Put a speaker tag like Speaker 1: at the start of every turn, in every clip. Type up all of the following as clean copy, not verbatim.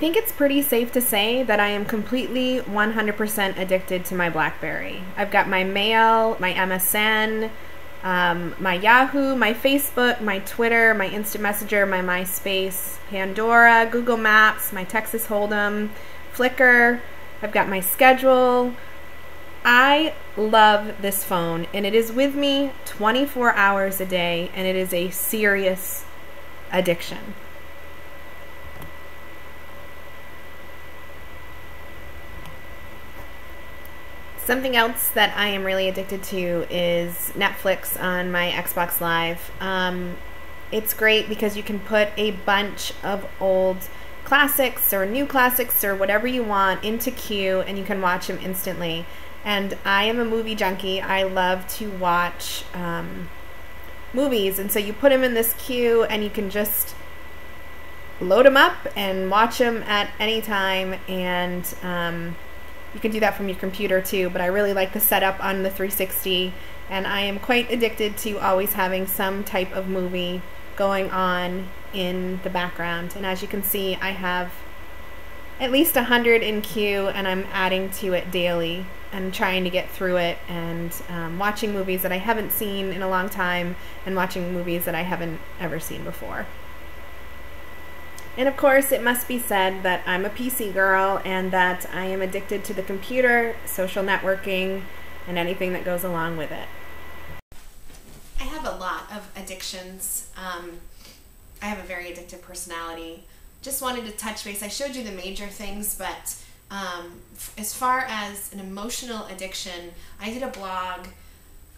Speaker 1: think it's pretty safe to say that I am completely 100% addicted to my BlackBerry. I've got my mail, my MSN, my Yahoo, my Facebook, my Twitter, my Instant Messenger, my MySpace, Pandora, Google Maps, my Texas Hold'em, Flickr. I've got my schedule. I love this phone, and it is with me 24 hours a day, and it is a serious addiction. Something else that I am really addicted to is Netflix on my Xbox Live. It's great because you can put a bunch of old classics or new classics or whatever you want into queue, and you can watch them instantly. And I am a movie junkie. I love to watch movies, and so you put them in this queue and you can just load them up and watch them at any time. And you can do that from your computer too, but I really like the setup on the 360, and I am quite addicted to always having some type of movie going on in the background. And as you can see, I have at least 100 in queue, and I'm adding to it daily and trying to get through it, and watching movies that I haven't seen in a long time and watching movies that I haven't ever seen before. And of course, it must be said that I'm a PC girl and that I am addicted to the computer, social networking, and anything that goes along with it. I have a lot of addictions. I have a very addictive personality. Just wanted to touch base. I showed you the major things, but as far as an emotional addiction, I did a blog,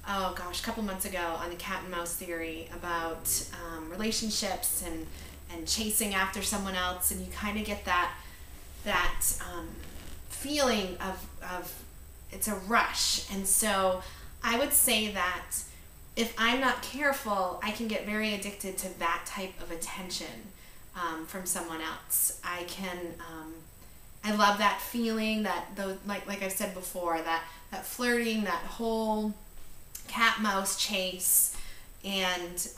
Speaker 1: oh gosh, a couple months ago on the cat and mouse theory about relationships and chasing after someone else, and you kind of get that feeling of it's a rush. And so I would say that if I'm not careful, I can get very addicted to that type of attention from someone else. I love that feeling, that like I've said before, that flirting, that whole cat mouse chase, and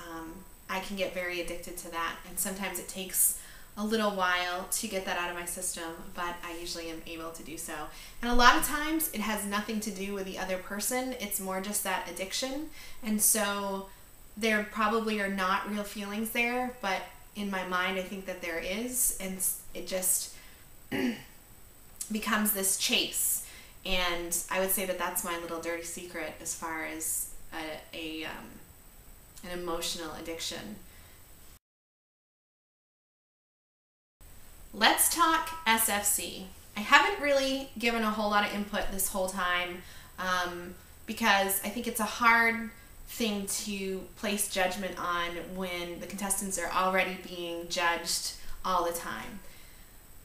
Speaker 1: I can get very addicted to that, and sometimes it takes a little while to get that out of my system, but I usually am able to do so. And a lot of times it has nothing to do with the other person, it's more just that addiction, and so there probably are not real feelings there, but in my mind I think that there is, and it just becomes this chase. And I would say that that's my little dirty secret as far as an emotional addiction. Let's talk SFC. I haven't really given a whole lot of input this whole time because I think it's a hard thing to place judgment on when the contestants are already being judged all the time.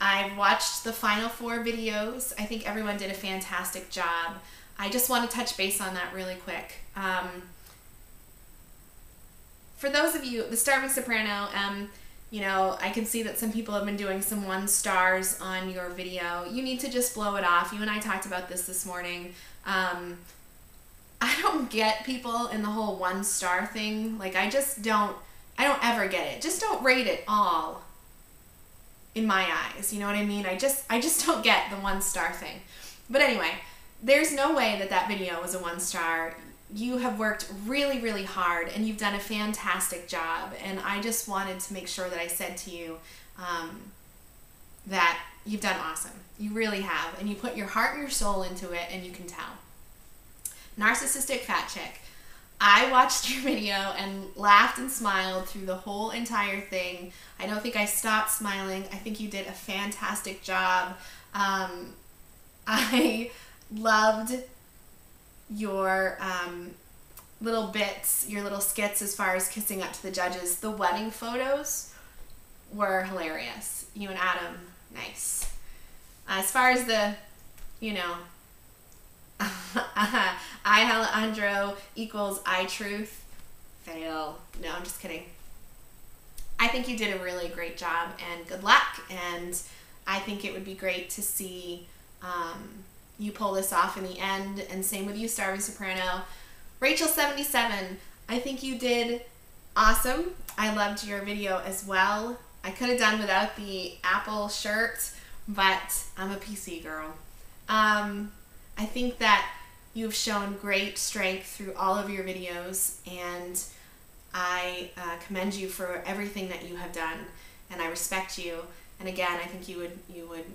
Speaker 1: I've watched the final 4 videos. I think everyone did a fantastic job. I just want to touch base on that really quick. For those of you, the Starving Soprano, you know, I can see that some people have been doing some 1 stars on your video. You need to just blow it off. You and I talked about this morning. I don't get people in the whole 1 star thing. Like, I don't ever get it. Just don't rate it all in my eyes. You know what I mean? I just don't get the 1 star thing. But anyway, there's no way that that video was a 1 star. You have worked really, really hard, and you've done a fantastic job, and I just wanted to make sure that I said to you that you've done awesome. You really have, and you put your heart and your soul into it, and you can tell. Narcissistic Fat Chick. I watched your video and laughed and smiled through the whole entire thing. I don't think I stopped smiling. I think you did a fantastic job. I loved your little bits, your little skits as far as kissing up to the judges. The wedding photos were hilarious. You and Adam, nice. As far as the, you know, I Alejandro equals I truth, fail. No, I'm just kidding. I think you did a really great job, and good luck, and I think it would be great to see you pull this off in the end, and same with you, Starving Soprano. Rachel77, I think you did awesome. I loved your video as well. I could have done without the Apple shirt, but I'm a PC girl. I think that you've shown great strength through all of your videos, and I commend you for everything that you have done, and I respect you. And again, I think you would,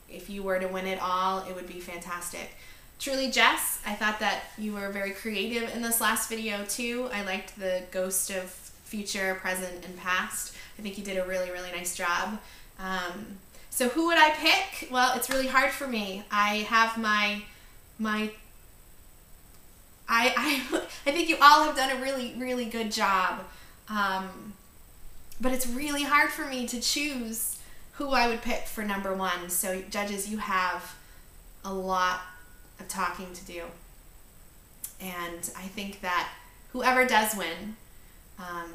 Speaker 1: if you were to win it all, it would be fantastic. Truly, Jess, I thought that you were very creative in this last video too. I liked the ghost of future, present, and past. I think you did a really, really nice job. So who would I pick? Well, it's really hard for me. I have I think you all have done a really, really good job. But it's really hard for me to choose who I would pick for number one. So judges, you have a lot of talking to do. And I think that whoever does win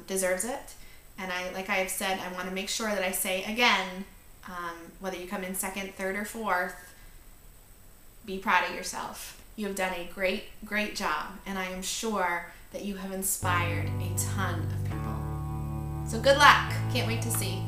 Speaker 1: deserves it. And like I have said, I want to make sure that I say again, whether you come in second, third, or fourth, be proud of yourself. You have done a great, great job, and I am sure that you have inspired a ton of people. So good luck. Can't wait to see.